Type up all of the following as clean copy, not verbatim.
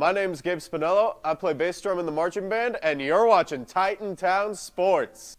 My name's Gabe Spinello. I play bass drum in the marching band, and you're watching Titan Town Sports.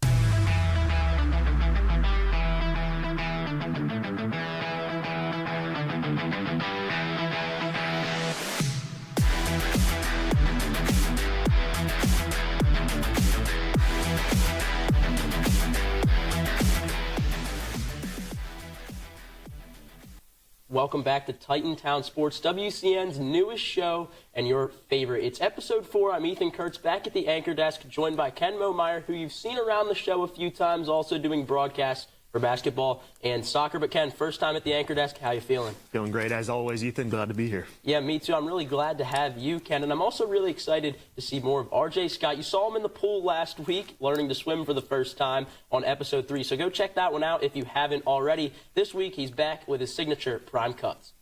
Welcome back to Titan Town Sports, WCN's newest show and your favorite. It's episode 4. I'm Ethan Kurtz, back at the anchor desk, joined by Ken Momeyer, who you've seen around the show a few times, also doing broadcasts for basketball and soccer. But Ken, first time at the anchor desk, how you feeling? Feeling great as always, Ethan. Glad to be here. Yeah, me too. I'm really glad to have you, Ken, and I'm also really excited to see more of RJ Scott. You saw him in the pool last week, learning to swim for the first time on episode 3, so go check that one out if you haven't already. This week, he's back with his signature Prime Cuts.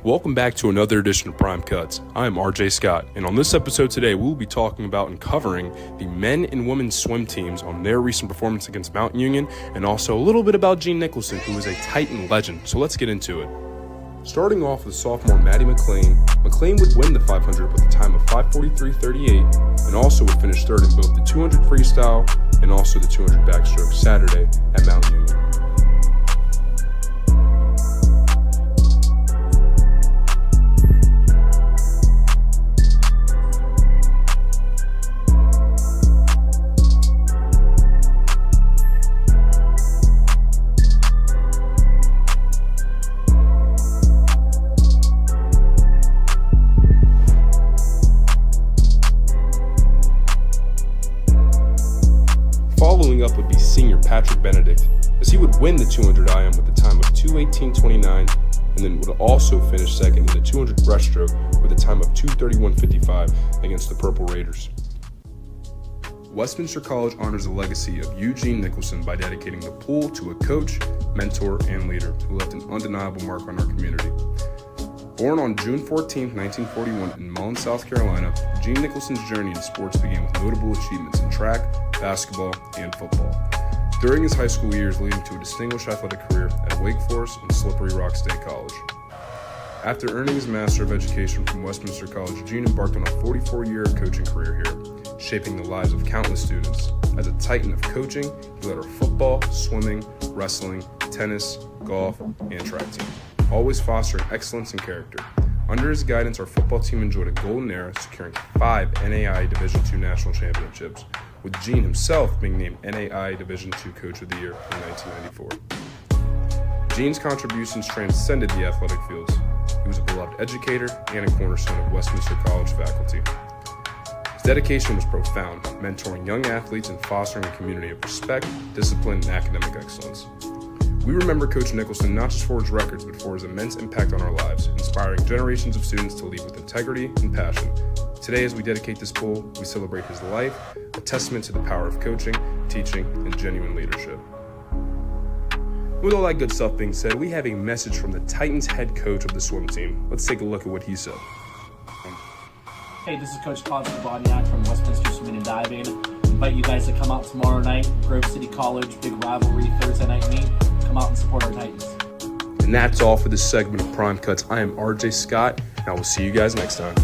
Welcome back to another edition of Prime Cuts. I'm RJ Scott, and on this episode today, we will be talking about and covering the men and women's swim teams on their recent performance against Mount Union, and also a little bit about Jean Nicholson, who is a Titan legend. So let's get into it. Starting off with sophomore Maddie McLean. McLean would win the 500 with a time of 5:43.38, and also would finish third in both the 200 freestyle and also the 200 backstroke Saturday at Mount Union. Following up would be senior Patrick Benedict, as he would win the 200 IM with a time of 2:18.29, and then would also finish second in the 200 breaststroke with a time of 2:31.55 against the Purple Raiders. Westminster College honors the legacy of Eugene Nicholson by dedicating the pool to a coach, mentor, and leader who left an undeniable mark on our community. Born on June 14, 1941 in Mullins, South Carolina, Jean Nicholson's journey in sports began with notable achievements in track, basketball, and football, during his high school years leading to a distinguished athletic career at Wake Forest and Slippery Rock State College. After earning his Master of Education from Westminster College, Jean embarked on a 44-year coaching career here, shaping the lives of countless students. As a titan of coaching, he led our football, swimming, wrestling, tennis, golf, and track team, always fostering excellence and character. Under his guidance, our football team enjoyed a golden era, securing 5 NAIA Division II national championships, with Jean himself being named NAIA Division II Coach of the Year in 1994. Jean's contributions transcended the athletic fields. He was a beloved educator and a cornerstone of Westminster College faculty. His dedication was profound, mentoring young athletes and fostering a community of respect, discipline, and academic excellence. We remember Coach Nicholson not just for his records, but for his immense impact on our lives, inspiring generations of students to lead with integrity and passion. Today, as we dedicate this pool, we celebrate his life, a testament to the power of coaching, teaching, and genuine leadership. With all that good stuff being said, we have a message from the Titans head coach of the swim team. Let's take a look at what he said. Hey, this is Coach Todd Skabaniak from Westminster Swimming and Diving. Invite you guys to come out tomorrow night, Grove City College, big rivalry, Thursday night meet. Come out and support our Titans. And that's all for this segment of Prime Cuts. I am RJ Scott, and I will see you guys next time.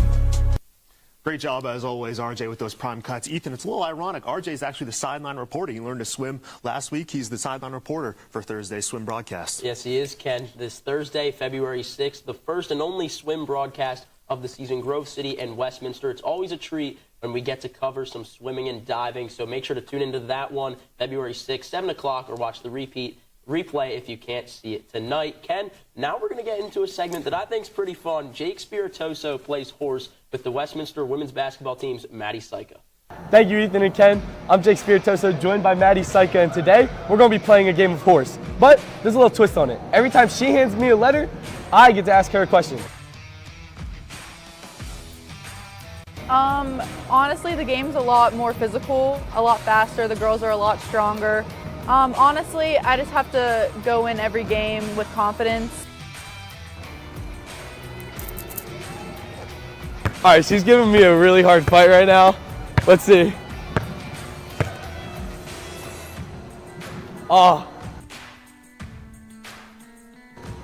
Great job, as always, RJ, with those prime cuts. Ethan, it's a little ironic. RJ is actually the sideline reporter. He learned to swim last week. He's the sideline reporter for Thursday's swim broadcast. Yes, he is, Ken. This Thursday, February 6th, the first and only swim broadcast of the season, Grove City and Westminster. It's always a treat when we get to cover some swimming and diving, so make sure to tune into that one, February 6th, 7 o'clock, or watch the replay if you can't see it tonight. Ken, now we're going to get into a segment that I think is pretty fun. Jake Spiritoso plays horse with the Westminster women's basketball team's Maddie Syka. Thank you, Ethan and Ken. I'm Jake Spiritoso, joined by Maddie Syka, and today we're going to be playing a game of horse. But there's a little twist on it. Every time she hands me a letter, I get to ask her a question. Honestly, the game's a lot more physical, a lot faster. The girls are a lot stronger. Honestly, I just have to go in every game with confidence. All right, she's giving me a really hard fight right now. Let's see. Oh.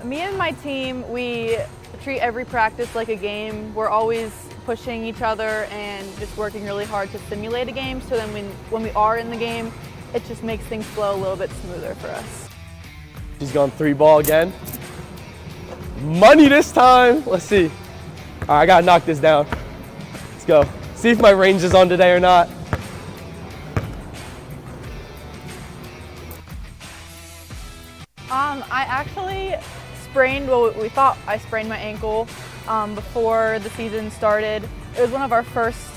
Me and my team, we treat every practice like a game. We're always pushing each other and just working really hard to simulate a game, so then when we are in the game, it just makes things flow a little bit smoother for us. She's going 3-ball again. Money this time. Let's see. All right, I gotta knock this down. Let's go. See if my range is on today or not. I actually sprained, well, we thought I sprained my ankle before the season started. It was one of our first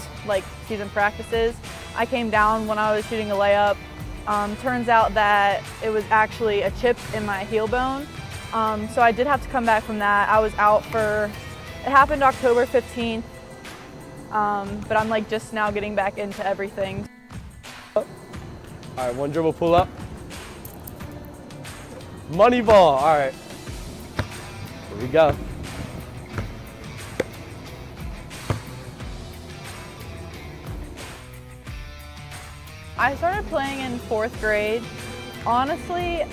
season practices. I came down when I was shooting a layup. Turns out that it was actually a chip in my heel bone. So I did have to come back from that. I was out it happened October 15th, but I'm just now getting back into everything. All right, one dribble pull up. Money ball, all right. Here we go. I started playing in 4th grade. Honestly,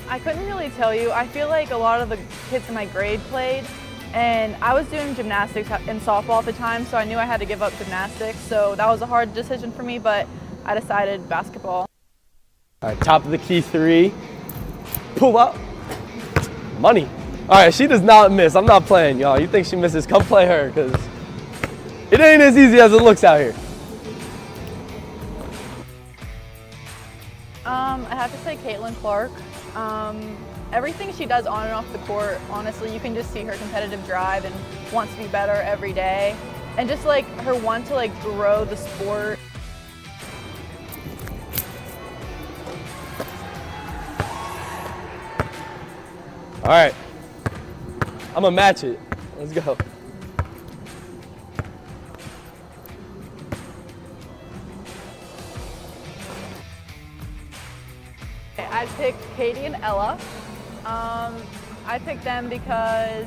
I couldn't really tell you. I feel like a lot of the kids in my grade played, and I was doing gymnastics and softball at the time, so I knew I had to give up gymnastics. So that was a hard decision for me, but I decided basketball. All right, top of the key 3. Pull up. Money. All right, she does not miss. I'm not playing, y'all. You think she misses? Come play her, because it ain't as easy as it looks out here. I have to say Caitlin Clark. Everything she does on and off the court, honestly, you can just see her competitive drive and wants to be better every day. And just her want to grow the sport. All right, I'm gonna match it. Let's go. I picked Katie and Ella. I picked them because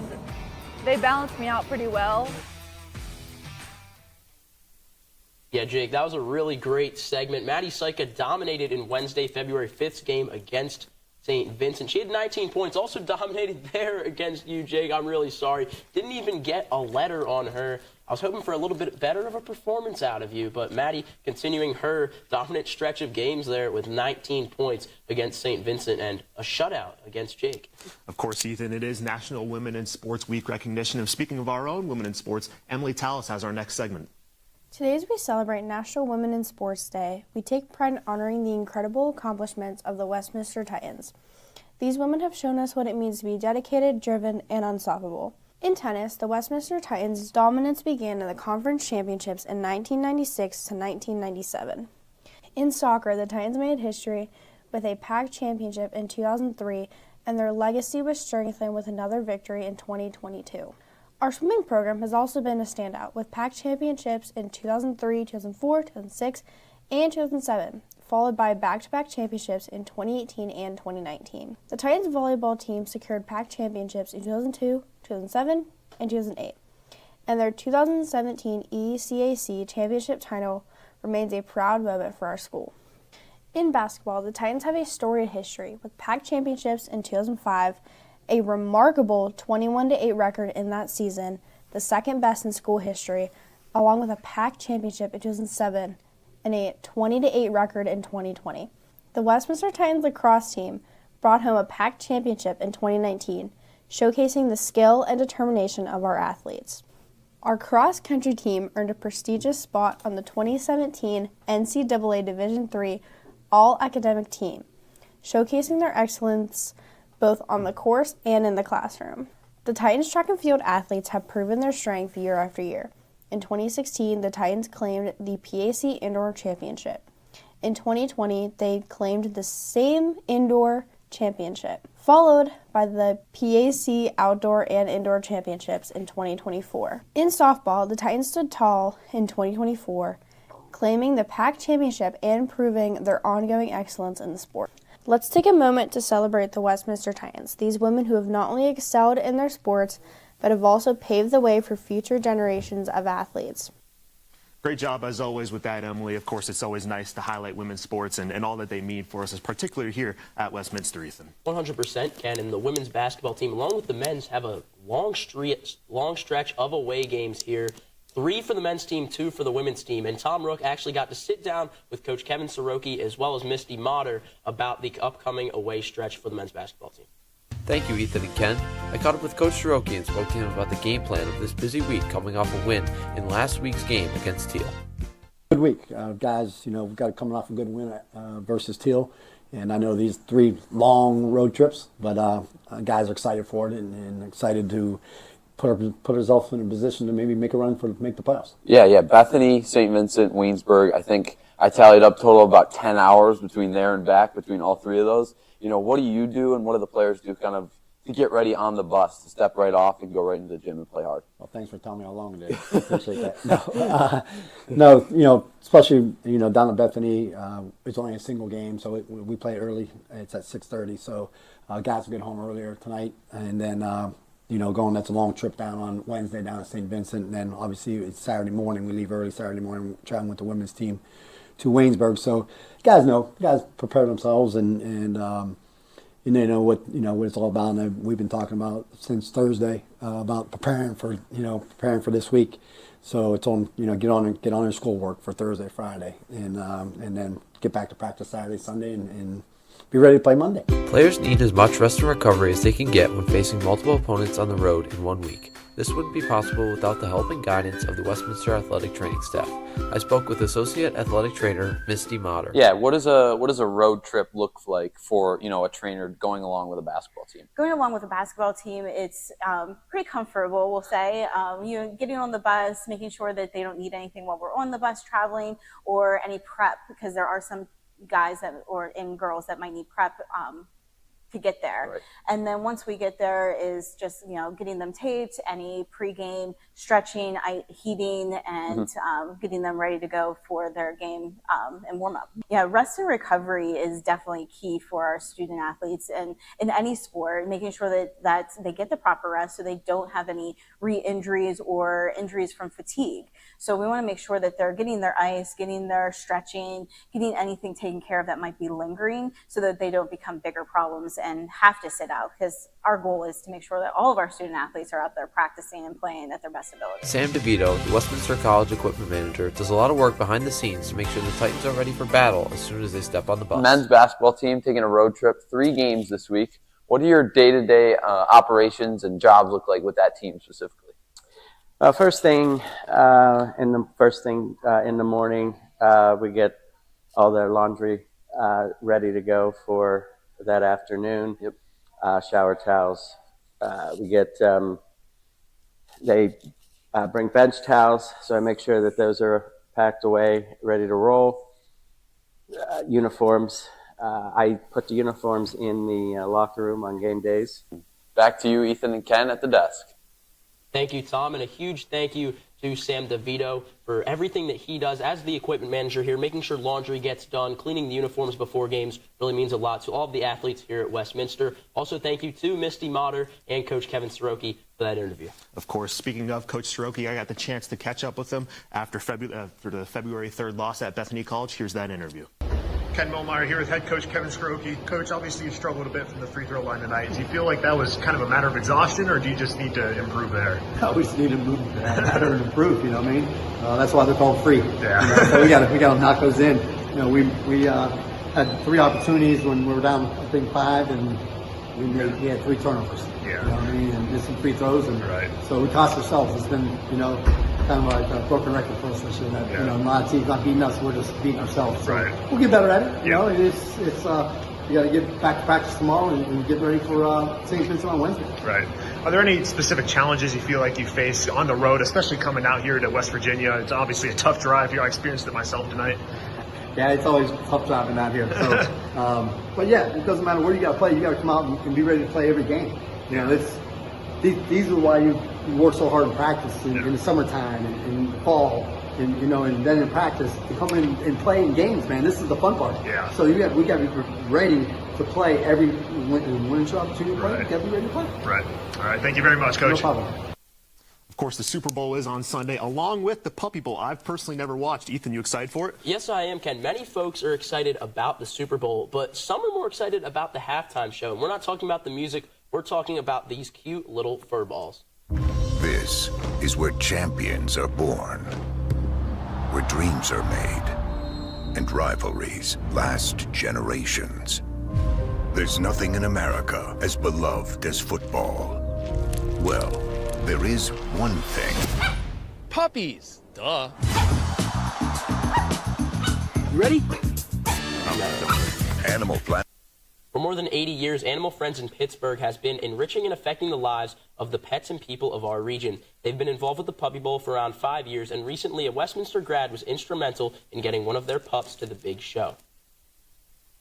they balance me out pretty well. Yeah, Jake, that was a really great segment. Maddie Syka dominated in Wednesday, February 5th's game against St. Vincent. She had 19 points, also dominated there against you, Jake. I'm really sorry. Didn't even get a letter on her. I was hoping for a little bit better of a performance out of you, but Maddie continuing her dominant stretch of games there with 19 points against St. Vincent and a shutout against Jake. Of course, Ethan, it is National Women in Sports Week recognition. And speaking of our own women in sports, Emily Tallis has our next segment. Today, as we celebrate National Women in Sports Day, we take pride in honoring the incredible accomplishments of the Westminster Titans. These women have shown us what it means to be dedicated, driven, and unstoppable. In tennis, the Westminster Titans' dominance began in the conference championships in 1996 to 1997. In soccer, the Titans made history with a PAC championship in 2003, and their legacy was strengthened with another victory in 2022. Our swimming program has also been a standout, with PAC championships in 2003, 2004, 2006, and 2007, followed by back-to-back championships in 2018 and 2019. The Titans volleyball team secured PAC championships in 2002, 2007, and 2008, and their 2017 ECAC championship title remains a proud moment for our school. In basketball, the Titans have a storied history, with PAC championships in 2005, a remarkable 21-8 record in that season, the second best in school history, along with a PAC championship in 2007 and a 20-8 record in 2020. The Westminster Titans lacrosse team brought home a PAC championship in 2019, showcasing the skill and determination of our athletes. Our cross-country team earned a prestigious spot on the 2017 NCAA Division III All-Academic Team, showcasing their excellence both on the course and in the classroom. The Titans track and field athletes have proven their strength year after year. In 2016, the Titans claimed the PAC Indoor Championship. In 2020, they claimed the same Indoor Championship, followed by the PAC Outdoor and Indoor Championships in 2024. In softball, the Titans stood tall in 2024, claiming the PAC Championship and proving their ongoing excellence in the sport. Let's take a moment to celebrate the Westminster Titans, these women who have not only excelled in their sports, but have also paved the way for future generations of athletes. Great job, as always, with that, Emily. Of course, it's always nice to highlight women's sports and all that they mean for us, particularly here at Westminster, Ethan. 100%, Ken, and the women's basketball team, along with the men's, have a long stretch of away games here. 3 for the men's team, 2 for the women's team. And Tom Rook actually got to sit down with Coach Kevin Soroki as well as Misty Motter about the upcoming away stretch for the men's basketball team. Thank you, Ethan and Ken. I caught up with Coach Soroki and spoke to him about the game plan of this busy week coming off a win in last week's game against Teal. Good week. Guys, we've got coming off a good win versus Teal. And I know these 3 long road trips, but guys are excited for it and excited to put ourselves in a position to maybe make a run make the playoffs. Yeah. Bethany, St. Vincent, Waynesburg. I think I tallied up total about 10 hours between there and back between all 3 of those. What do you do and what do the players do kind of to get ready on the bus to step right off and go right into the gym and play hard? Well, thanks for telling me how long it is. I appreciate that. No, especially, down at Bethany, it's only a single game, so we play early. It's at 6:30, so guys will get home earlier tonight. And then, that's a long trip down on Wednesday down at St. Vincent. And then, obviously, it's Saturday morning. We leave early Saturday morning, traveling with the women's team to Waynesburg. So guys prepare themselves and they know what it's all about. And we've been talking about since Thursday about preparing for this week. So it's on get on their schoolwork for Thursday, Friday, and then get back to practice Saturday, Sunday, and be ready to play Monday. Players need as much rest and recovery as they can get when facing multiple opponents on the road in 1 week. This wouldn't be possible without the help and guidance of the Westminster Athletic Training staff. I spoke with Associate Athletic Trainer Misty Motter. Yeah, what does a road trip look like for a trainer going along with a basketball team? Going along with a basketball team, it's pretty comfortable, we'll say. Getting on the bus, making sure that they don't need anything while we're on the bus traveling, or any prep, because there are some guys and girls that might need prep to get there. Right. And then once we get there is just, getting them taped, any pregame stretching, heating, and getting them ready to go for their game and warm up. Yeah, rest and recovery is definitely key for our student athletes and in any sport, making sure that they get the proper rest so they don't have any re-injuries or injuries from fatigue. So we want to make sure that they're getting their ice, getting their stretching, getting anything taken care of that might be lingering so that they don't become bigger problems and have to sit out, because our goal is to make sure that all of our student athletes are out there practicing and playing at their best ability. Sam DeVito, the Westminster College equipment manager, does a lot of work behind the scenes to make sure the Titans are ready for battle as soon as they step on the bus. Men's basketball team taking a road trip, 3 games this week. What do your day-to-day operations and jobs look like with that team specifically? First thing in the morning, we get all their laundry ready to go for that afternoon. Yep. Shower towels. We get they bring bench towels, so I make sure that those are packed away, ready to roll. Uniforms. I put the uniforms in the locker room on game days. Back to you, Ethan and Ken, at the desk. Thank you, Tom, and a huge thank you to Sam DeVito for everything that he does as the equipment manager here, making sure laundry gets done, cleaning the uniforms before games really means a lot to all of the athletes here at Westminster. Also, thank you to Misty Motter and Coach Kevin Soroki for that interview. Of course, speaking of Coach Soroki, I got the chance to catch up with him after the February 3rd loss at Bethany College. Here's that interview. Ken Millmeyer here with head coach Kevin Soroki. Coach, obviously you struggled a bit from the free throw line tonight. Do you feel like that was kind of a matter of exhaustion, or do you just need to improve there? No, we just need to improve. You know what I mean? That's why they're called free. Yeah. So we got to knock those in. We had 3 opportunities when we were down, I think 5, and we had 3 turnovers. Yeah. You know what I mean? And did some free throws, and right. So we cost ourselves. It's been kind of like a broken record for us this year. That, Yeah. a lot of teams not beating us, we're just beating ourselves. So Right. we'll get better at it. Yeah. It's you got to get back to practice tomorrow and get ready for St. Vincent on Wednesday. Right. Are there any specific challenges you feel like you face on the road, especially coming out here to West Virginia? It's obviously a tough drive here. I experienced it myself tonight. Yeah, it's always tough driving out here. So, but yeah, it doesn't matter where you got to play. You got to come out and be ready to play every game. These are why you work so hard in practice in the summertime and in the fall, and then in practice to come in and play in games. Man, this is the fun part. Yeah. So we got to be ready to play every when it's your opportunity to play. Right. You got to be ready to play. Right. All right. Thank you very much, Coach. No problem. Of course, the Super Bowl is on Sunday, along with the Puppy Bowl. I've personally never watched. Ethan, you excited for it? Yes, I am, Ken. Many folks are excited about the Super Bowl, but some are more excited about the halftime show. And we're not talking about the music We're talking about these cute little fur balls. This is where champions are born, where dreams are made, and rivalries last generations. There's nothing in America as beloved as football. Well, there is one thing. Puppies. Duh. You ready? Animal Planet. For more than 80 years, Animal Friends in Pittsburgh has been enriching and affecting the lives of the pets and people of our region. They've been involved with the Puppy Bowl for around 5 years, and recently a Westminster grad was instrumental in getting one of their pups to the big show.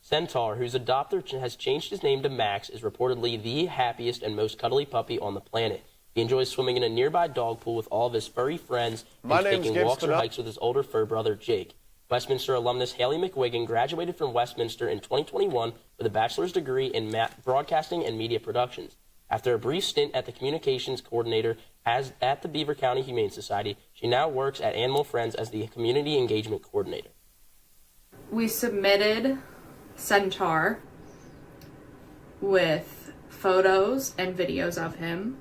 Centaur, whose adopter has changed his name to Max, is reportedly the happiest and most cuddly puppy on the planet. He enjoys swimming in a nearby dog pool with all of his furry friends and taking walks or hikes with his older fur brother, Jake. Westminster alumnus Haley McWiggin graduated from Westminster in 2021 with a bachelor's degree in broadcasting and media productions. After a brief stint at the communications coordinator at the Beaver County Humane Society, she now works at Animal Friends as the community engagement coordinator. We submitted Centaur with photos and videos of him,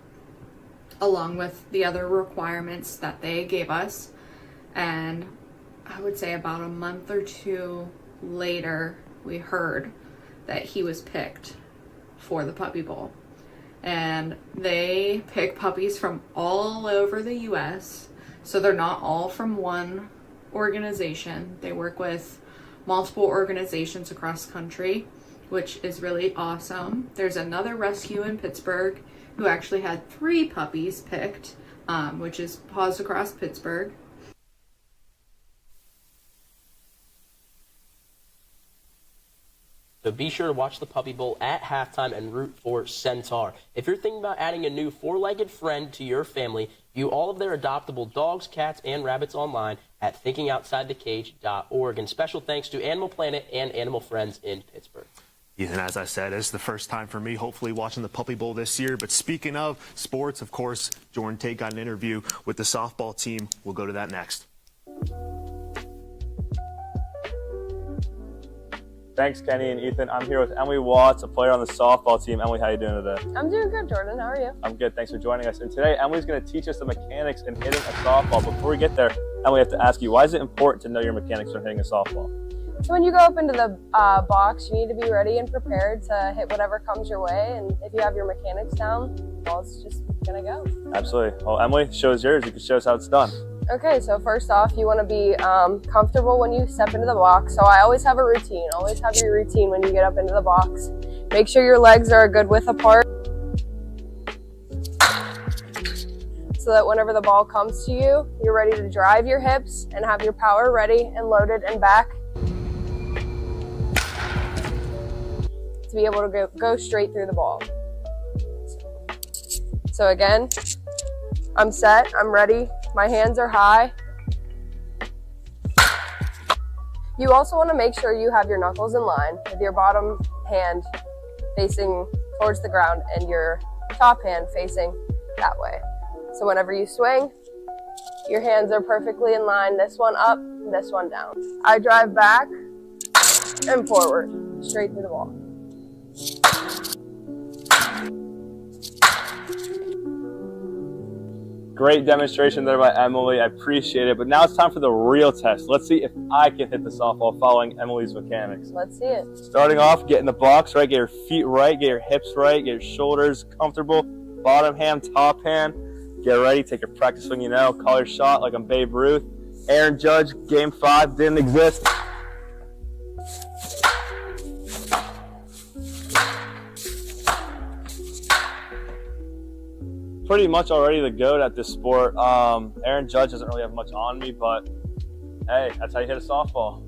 along with the other requirements that they gave us, and I would say about a month or two later, we heard that he was picked for the Puppy Bowl. And they pick puppies from all over the U.S., so they're not all from one organization. They work with multiple organizations across the country, which is really awesome. There's another rescue in Pittsburgh who actually had 3 puppies picked, which is Paws Across Pittsburgh. So be sure to watch the Puppy Bowl at halftime and root for Centaur. If you're thinking about adding a new 4-legged friend to your family, view all of their adoptable dogs, cats, and rabbits online at thinkingoutsidethecage.org. And special thanks to Animal Planet and Animal Friends in Pittsburgh. Ethan, as I said, it's the first time for me, hopefully, watching the Puppy Bowl this year. But speaking of sports, of course, Jordan Tate got an interview with the softball team. We'll go to that next. Thanks, Kenny and Ethan. I'm here with Emily Watts, a player on the softball team. Emily, how are you doing today? I'm doing good, Jordan. How are you? I'm good. Thanks for joining us. And today, Emily's going to teach us the mechanics in hitting a softball. Before we get there, Emily, I have to ask you, why is it important to know your mechanics when hitting a softball? So when you go up into the box, you need to be ready and prepared to hit whatever comes your way. And if you have your mechanics down, the ball's just going to go. Absolutely. Well, Emily, the show is yours. You can show us how it's done. Okay, so first off, you want to be comfortable when you step into the box. So I always have a routine. Always have your routine when you get up into the box. Make sure your legs are a good width apart, so that whenever the ball comes to you, you're ready to drive your hips and have your power ready and loaded and back to be able to go straight through the ball. So again, I'm set, I'm ready, my hands are high. You also want to make sure you have your knuckles in line with your bottom hand facing towards the ground and your top hand facing that way. So whenever you swing, your hands are perfectly in line, this one up, this one down. I drive back and forward, straight through the ball. Great demonstration there by Emily. I appreciate it. But now it's time for the real test. Let's see if I can hit the softball following Emily's mechanics. Let's see it. Starting off, get in the box, right? Get your feet right, get your hips right, get your shoulders comfortable. Bottom hand, top hand. Get ready, take your practice swing, you know. Call your shot like I'm Babe Ruth. Aaron Judge, Game 5, didn't exist. Pretty much already the GOAT at this sport. Aaron Judge doesn't really have much on me, but hey, that's how you hit a softball.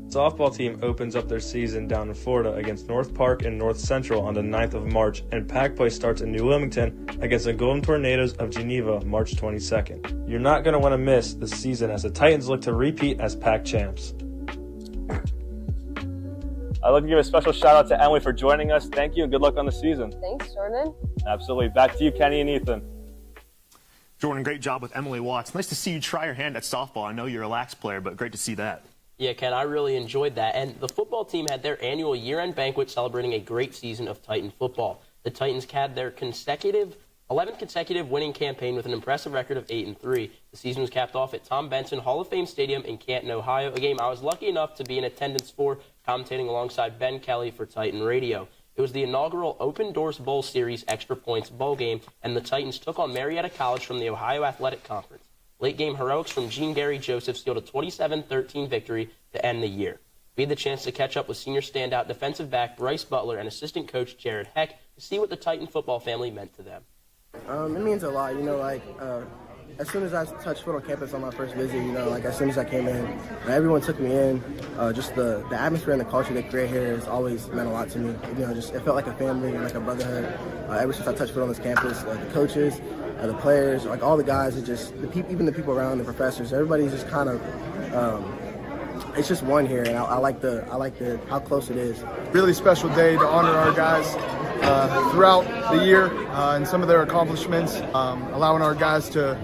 Softball team opens up their season down in Florida against North Park and North Central on the 9th of March, and pack play starts in New Wilmington against the Golden Tornadoes of Geneva March 22nd. You're not going to want to miss the season as the Titans look to repeat as pack champs. I'd like to give a special shout out to Emily for joining us. Thank you and good luck on the season. Thanks, Jordan. Absolutely. Back to you, Kenny and Ethan. Jordan, great job with Emily Watts. Nice to see you try your hand at softball. I know you're a lax player, but great to see that. Yeah, Ken, I really enjoyed that. And the football team had their annual year-end banquet celebrating a great season of Titan football. The Titans had their 11th consecutive winning campaign with an impressive record of 8-3. The season was capped off at Tom Benson Hall of Fame Stadium in Canton, Ohio, a game I was lucky enough to be in attendance for, commentating alongside Ben Kelly for Titan Radio. It was the inaugural Open Doors Bowl Series Extra Points Bowl game, and the Titans took on Marietta College from the Ohio Athletic Conference. Late-game heroics from Gene Gary Joseph sealed a 27-13 victory to end the year. We had the chance to catch up with senior standout defensive back Bryce Butler and assistant coach Jared Heck to see what the Titan football family meant to them. It means a lot, as soon as I touched foot on campus on my first visit, as soon as I came in, everyone took me in. Just the atmosphere and the culture they create here has always meant a lot to me. It felt like a family and like a brotherhood. Ever since I touched foot on this campus, the coaches, the players, all the guys, even the people around, the professors, everybody's just kind of, it's just one here, and I like how close it is. Really special day to honor our guys throughout the year and some of their accomplishments, allowing our guys to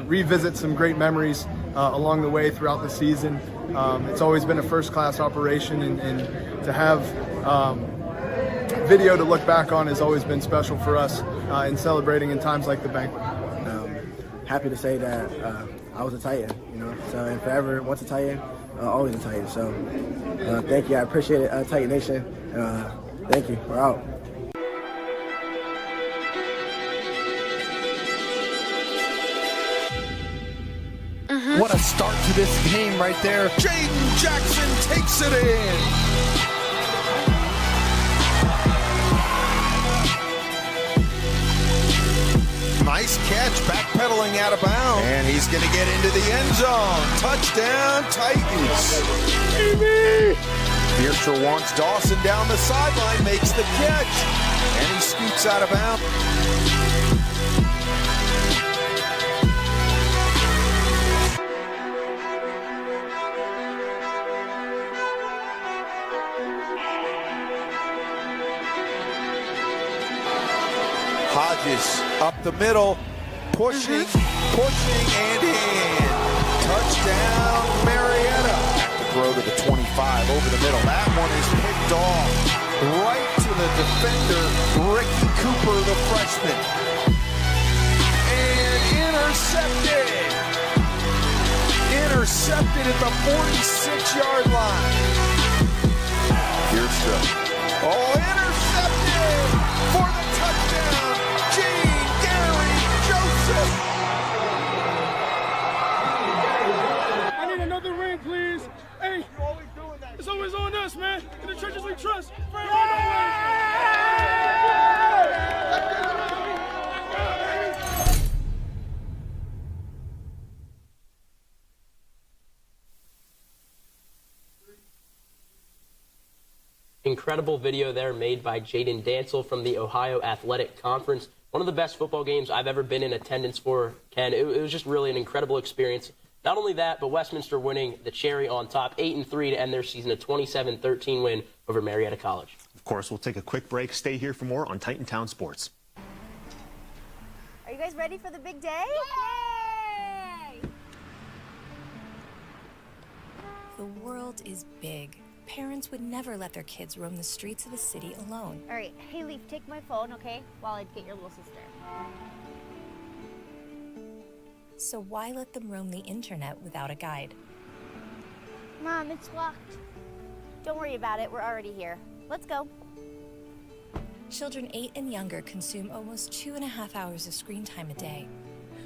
revisit some great memories along the way throughout the season. It's always been a first-class operation, and to have video to look back on has always been special for us in celebrating in times like the banquet. Happy to say that I was a Titan, so and forever, once a Titan, always a Titan. So thank you, I appreciate it, Titan Nation. Thank you, we're out. What a start to this game right there. Jaden Jackson takes it in. Nice catch, backpedaling out of bounds. And he's going to get into the end zone. Touchdown, Titans. Beerster wants Dawson down the sideline, makes the catch. And he scoots out of bounds. Hodges up the middle, pushing, and in. Touchdown, Marietta. Back to throw to the 25, over the middle. That one is picked off right to the defender, Ricky Cooper, the freshman. And intercepted. Intercepted at the 46-yard line. Here's intercepted for the touchdown. Gene Gary Joseph. I need another ring, please. Hey, it's always on us, man. In the churches we trust. Incredible video there made by Jaden Dancel from the Ohio Athletic Conference. One of the best football games I've ever been in attendance for, Ken. It was just really an incredible experience. Not only that, but Westminster winning the cherry on top, 8-3 to end their season, a 27-13 win over Marietta College. Of course, we'll take a quick break. Stay here for more on Titan Town Sports. Are you guys ready for the big day? Yay! The world is big. Parents would never let their kids roam the streets of a city alone. All right, hey Leaf, take my phone, okay? While I get your little sister. So why let them roam the internet without a guide? Mom, it's locked. Don't worry about it, we're already here. Let's go. Children 8 and younger consume almost 2.5 hours of screen time a day.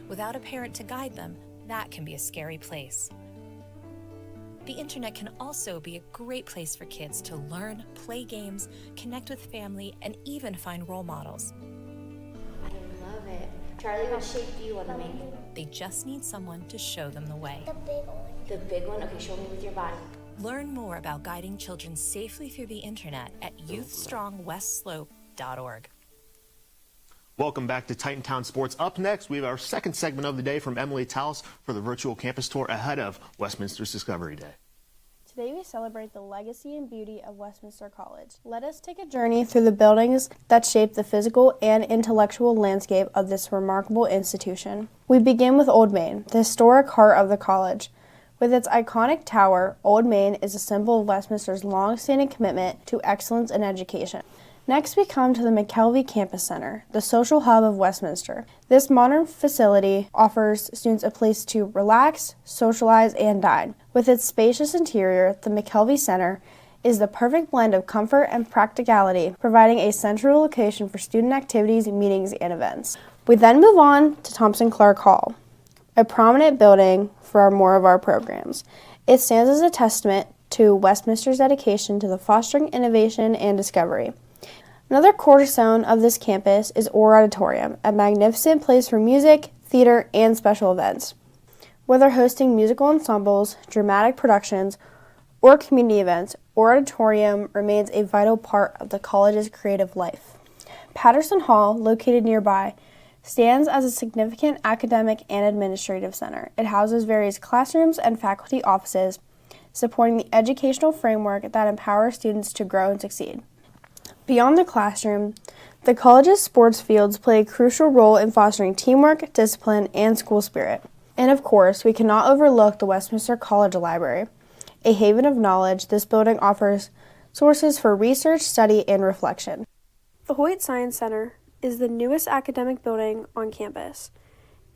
Without a parent to guide them, that can be a scary place. The internet can also be a great place for kids to learn, play games, connect with family, and even find role models. I love it. Charlie, what shape do you want to make? They just need someone to show them the way. The big one. The big one? Okay, show me with your body. Learn more about guiding children safely through the internet at youthstrongwestslope.org. Welcome back to Titan Town Sports. Up next, we have our second segment of the day from Emily Taus for the virtual campus tour ahead of Westminster's Discovery Day. Today we celebrate the legacy and beauty of Westminster College. Let us take a journey through the buildings that shape the physical and intellectual landscape of this remarkable institution. We begin with Old Main, the historic heart of the college. With its iconic tower, Old Main is a symbol of Westminster's long-standing commitment to excellence in education. Next, we come to the McKelvey Campus Center, the social hub of Westminster. This modern facility offers students a place to relax, socialize, and dine. With its spacious interior, the McKelvey Center is the perfect blend of comfort and practicality, providing a central location for student activities, meetings, and events. We then move on to Thompson Clark Hall, a prominent building for more of our programs. It stands as a testament to Westminster's dedication to the fostering innovation and discovery. Another cornerstone of this campus is Orr Auditorium, a magnificent place for music, theater, and special events. Whether hosting musical ensembles, dramatic productions, or community events, Orr Auditorium remains a vital part of the college's creative life. Patterson Hall, located nearby, stands as a significant academic and administrative center. It houses various classrooms and faculty offices, supporting the educational framework that empowers students to grow and succeed. Beyond the classroom, the college's sports fields play a crucial role in fostering teamwork, discipline, and school spirit. And of course, we cannot overlook the Westminster College Library. A haven of knowledge, this building offers sources for research, study, and reflection. The Hoyt Science Center is the newest academic building on campus.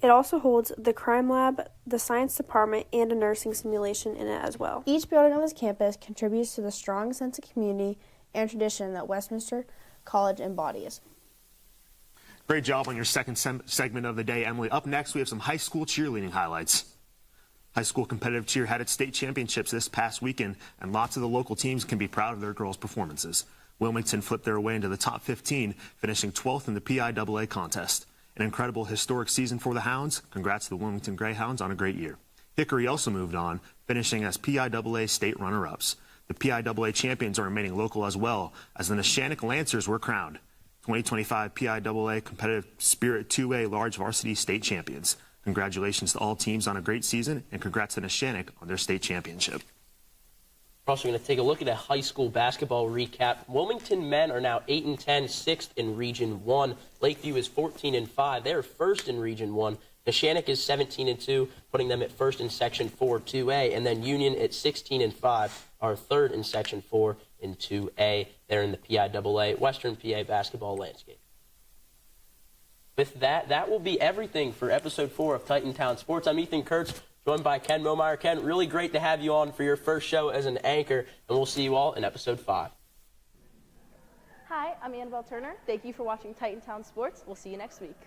It also holds the crime lab, the science department, and a nursing simulation in it as well. Each building on this campus contributes to the strong sense of community and tradition that Westminster College embodies. Great job on your second segment of the day, Emily. Up next, we have some high school cheerleading highlights. High school competitive cheer had its state championships this past weekend, and lots of the local teams can be proud of their girls' performances. Wilmington flipped their way into the top 15, finishing 12th in the PIAA contest. An incredible historic season for the Hounds. Congrats to the Wilmington Greyhounds on a great year. Hickory also moved on, finishing as PIAA state runner-ups. The PIAA champions are remaining local as well, as the Neshannock Lancers were crowned 2025 PIAA Competitive Spirit 2A Large Varsity State Champions. Congratulations to all teams on a great season, and congrats to Neshannock on their state championship. We're also going to take a look at a high school basketball recap. Wilmington men are now 8-10, sixth in Region 1. Lakeview is 14-5. They're first in Region 1. Neshannock is 17-2, putting them at first in Section 4 2A. And then Union at 16-5 are third in Section 4 in 2A. They're in the PIAA Western PA basketball landscape. With that, that will be everything for Episode 4 of Titantown Sports. I'm Ethan Kurtz, joined by Ken Momeyer. Ken, really great to have you on for your first show as an anchor, and we'll see you all in Episode 5. Hi, I'm Annabelle Turner. Thank you for watching Titantown Sports. We'll see you next week.